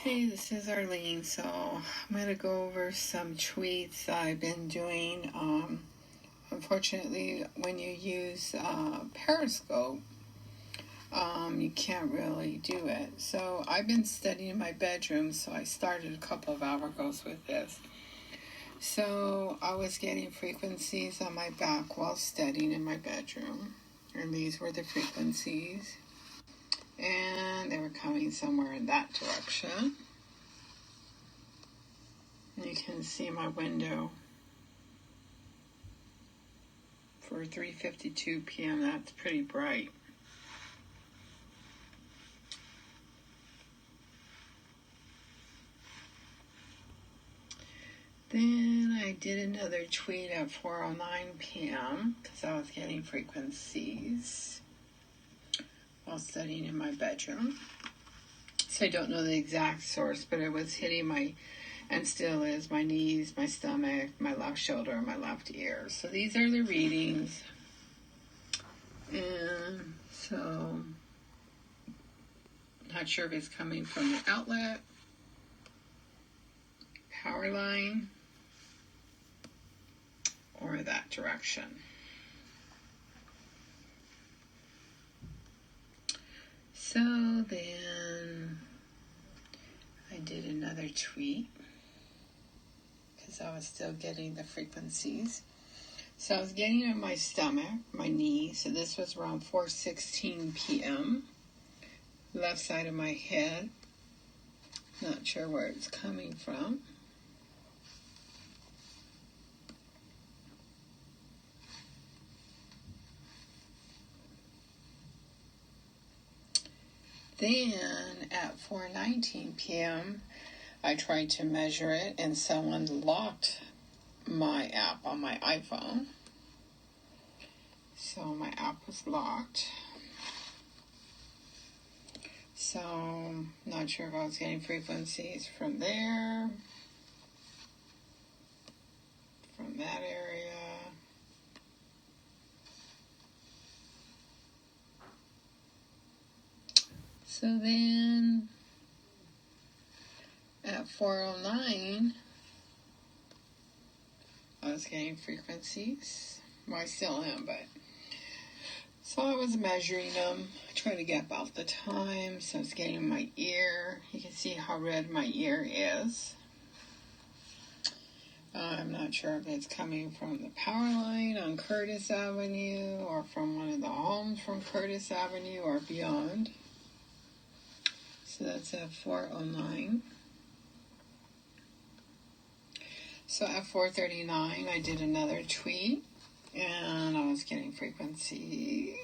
Hey, this is Arlene. So I'm going to go over some tweets I've been doing. Unfortunately, when you use Periscope, you can't really do it. So I've been studying in my bedroom, so I started a couple of hours ago with this. So I was getting frequencies on my back while studying in my bedroom, and these were the frequencies. And they were coming somewhere in that direction. You can see my window for 3:52 p.m. That's pretty bright. Then I did another tweet at 4:09 p.m. because I was getting frequencies while studying in my bedroom. So I don't know the exact source, but it was hitting my, and still is, my knees, my stomach, my left shoulder, and my left ear. So these are the readings. And so, not sure if it's coming from the outlet, power line, or that direction. So then I did another tweet because I was still getting the frequencies. So I was getting it in my stomach, my knee. So this was around 4:16 p.m. Left side of my head. Not sure where it's coming from. Then at 4:19 p.m., I tried to measure it, and someone locked my app on my iPhone. So my app was locked. So not sure if I was getting frequencies from there, from that area. So then at 4:09, I was getting frequencies. Well, I still am, but so I was measuring them, trying to get about the time. So I was getting my ear. You can see how red my ear is. I'm not sure if it's coming from the power line on Curtis Avenue or from one of the homes from Curtis Avenue or beyond. So that's at 4:09. So at 4:39, I did another tweet, and I was getting frequencies.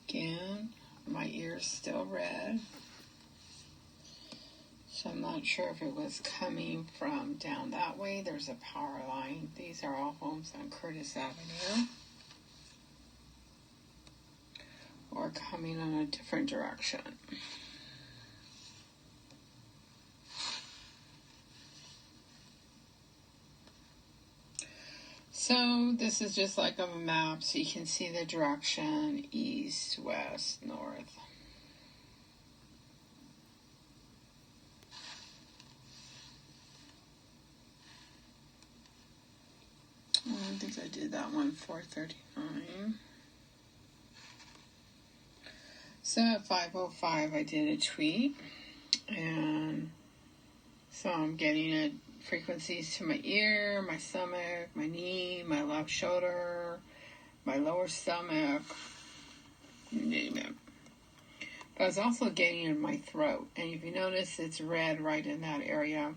Again, my ear's still red. So I'm not sure if it was coming from down that way. There's a power line. These are all homes on Curtis Avenue. Or coming in a different direction. So this is just like a map, so you can see the direction, east, west, north. I think I did that one, 4:39. So at 5:05, I did a tweet, and so I'm getting frequencies to my ear, my stomach, my knee, my left shoulder, my lower stomach, you name it. But I was also getting in my throat, and if you notice, it's red right in that area,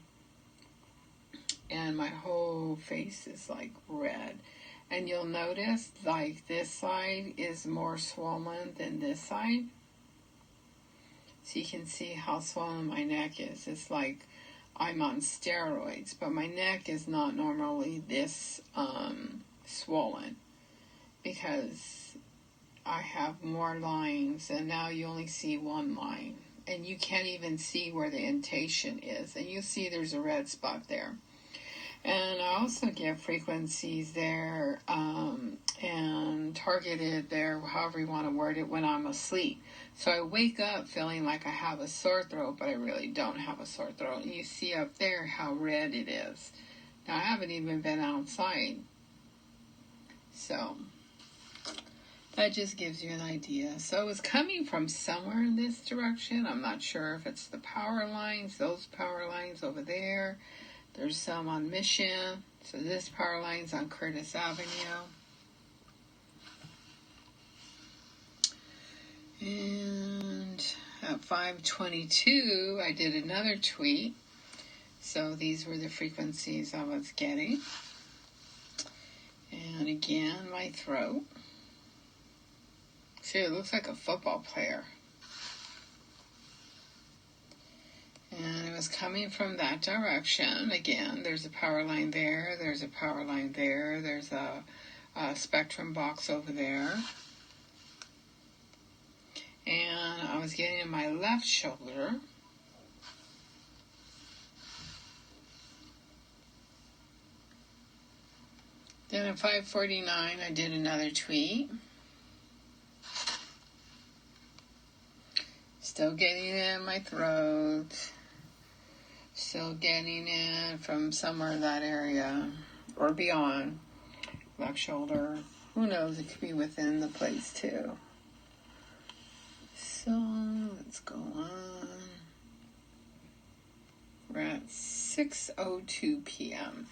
and my whole face is like red. And you'll notice like this side is more swollen than this side. So you can see how swollen my neck is. It's like I'm on steroids, but my neck is not normally this swollen because I have more lines, and now you only see one line, and you can't even see where the indentation is, and you see there's a red spot there. And I also get frequencies there and targeted there, however you want to word it, when I'm asleep. So I wake up feeling like I have a sore throat, but I really don't have a sore throat. And you see up there how red it is. Now, I haven't even been outside. So that just gives you an idea. So it's coming from somewhere in this direction. I'm not sure if it's the power lines, those power lines over there. There's some on Mission. So this power line's on Curtis Avenue. And at 5:22, I did another tweet. So these were the frequencies I was getting. And again, my throat. See, it looks like a football player. And it was coming from that direction. Again, there's a power line there. There's a power line there. There's a spectrum box over there. And I was getting in my left shoulder. Then at 5:49, I did another tweet. Still getting it in my throat. Still getting it from somewhere in that area or beyond. Left shoulder. Who knows? It could be within the place too. So let's go on. We're at 6:02 p.m.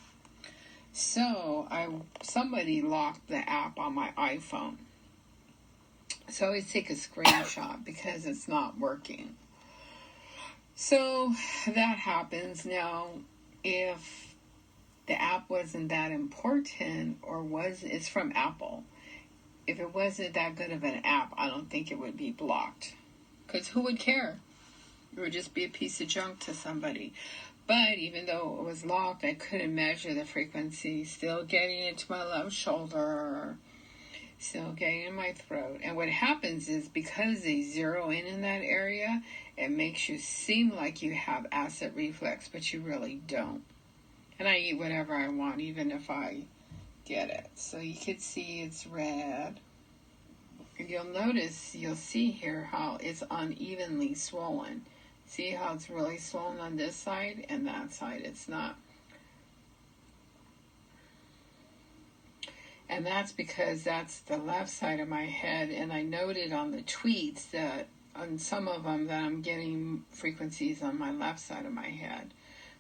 So somebody locked the app on my iPhone. So I always take a screenshot because it's not working. So that happens. Now, if the app wasn't that important it's from Apple. If it wasn't that good of an app, I don't think it would be blocked. Because who would care? It would just be a piece of junk to somebody. But even though it was locked, I couldn't measure the frequency. Still getting it to my left shoulder. Still getting in my throat. And what happens is because they zero in that area, it makes you seem like you have acid reflux, but you really don't. And I eat whatever I want, even if I get it. So you can see it's red. And you'll see here how it's unevenly swollen. See how it's really swollen on this side, and that side it's not. And that's because that's the left side of my head, and I noted on the tweets that on some of them that I'm getting frequencies on my left side of my head.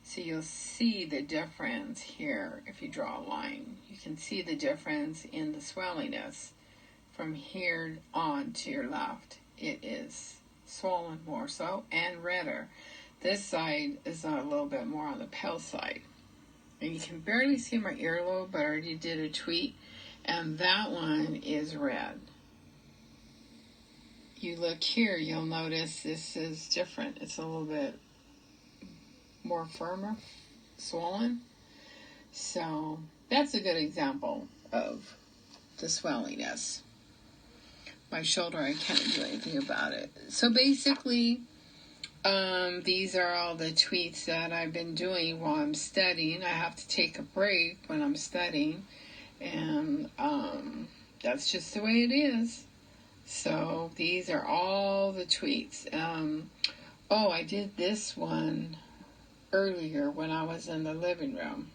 So you'll see the difference here if you draw a line. You can see the difference in the swelliness from here on to your left. It is swollen more so and redder. This side is a little bit more on the pale side. And you can barely see my earlobe, but I already did a tweet. And that one is red. You look here, you'll notice this is different. It's a little bit more firmer, swollen. So that's a good example of the swelliness. My shoulder, I can't do anything about it. So basically, these are all the tweets that I've been doing while I'm studying. I have to take a break when I'm studying. And that's just the way it is. So these are all the tweets. I did this one earlier when I was in the living room.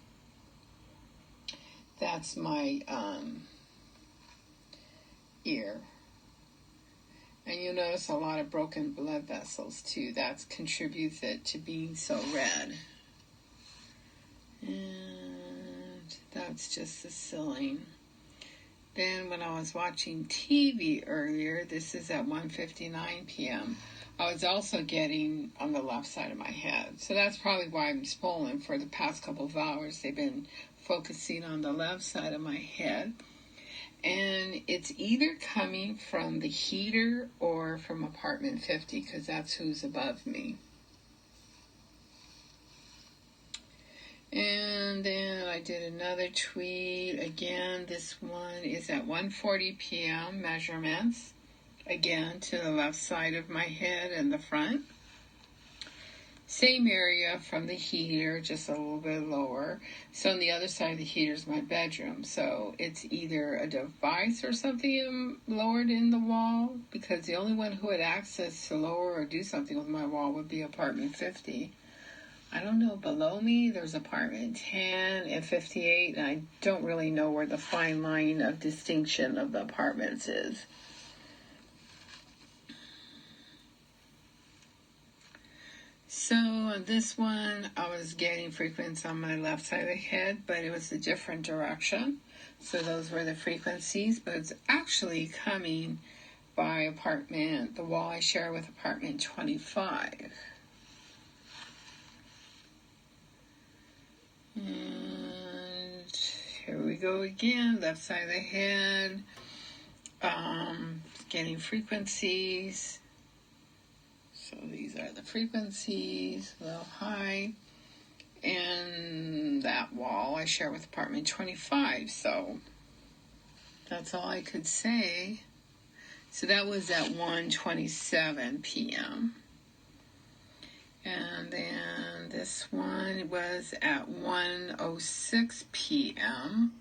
That's my ear. And you notice a lot of broken blood vessels too. That contributes it to being so red. And that's just the ceiling. Then when I was watching TV earlier, this is at 1:59 p.m., I was also getting on the left side of my head. So that's probably why I'm swollen. For the past couple of hours, they've been focusing on the left side of my head. And it's either coming from the heater or from apartment 50, because that's who's above me. And then I did another tweet. Again, this one is at 1:40 p.m. Measurements. Again, to the left side of my head and the front. same area from the heater, just a little bit lower. So on the other side of the heater is my bedroom. So it's either a device or something lowered in the wall, because the only one who had access to lower or do something with my wall would be apartment 50. I don't know, below me there's apartment 10 and 58, and I don't really know where the fine line of distinction of the apartments is. So on this one, I was getting frequencies on my left side of the head, but it was a different direction. So those were the frequencies, but it's actually coming by apartment, the wall I share with apartment 25. And here we go again, left side of the head, getting frequencies. So these are the frequencies, low, high, and that wall I share with apartment 25. So that's all I could say. So that was at 1:27 p.m. And then this one was at 1:06 p.m.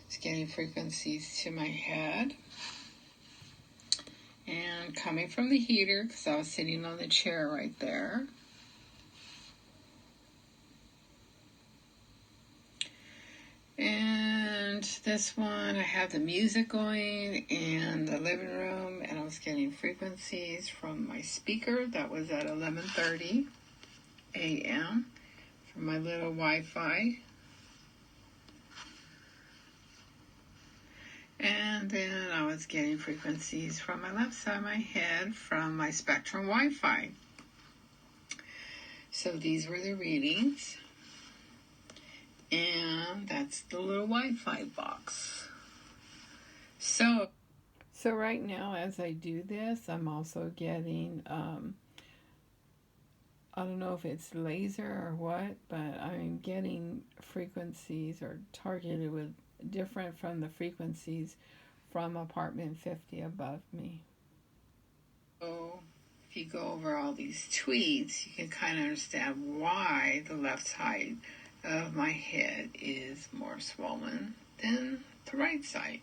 It's getting frequencies to my head. And coming from the heater, because I was sitting on the chair right there. And this one, I have the music going in the living room, and I was getting frequencies from my speaker. That was at 11:30 a.m. from my little Wi-Fi. And then I was getting frequencies from my left side of my head from my Spectrum Wi-Fi. So these were the readings. And that's the little Wi-Fi box. So right now, as I do this, I'm also getting, I don't know if it's laser or what, but I'm getting frequencies or targeted with different from the frequencies from apartment 50 above me. So if you go over all these tweets, you can kind of understand why the left side of my head is more swollen than the right side.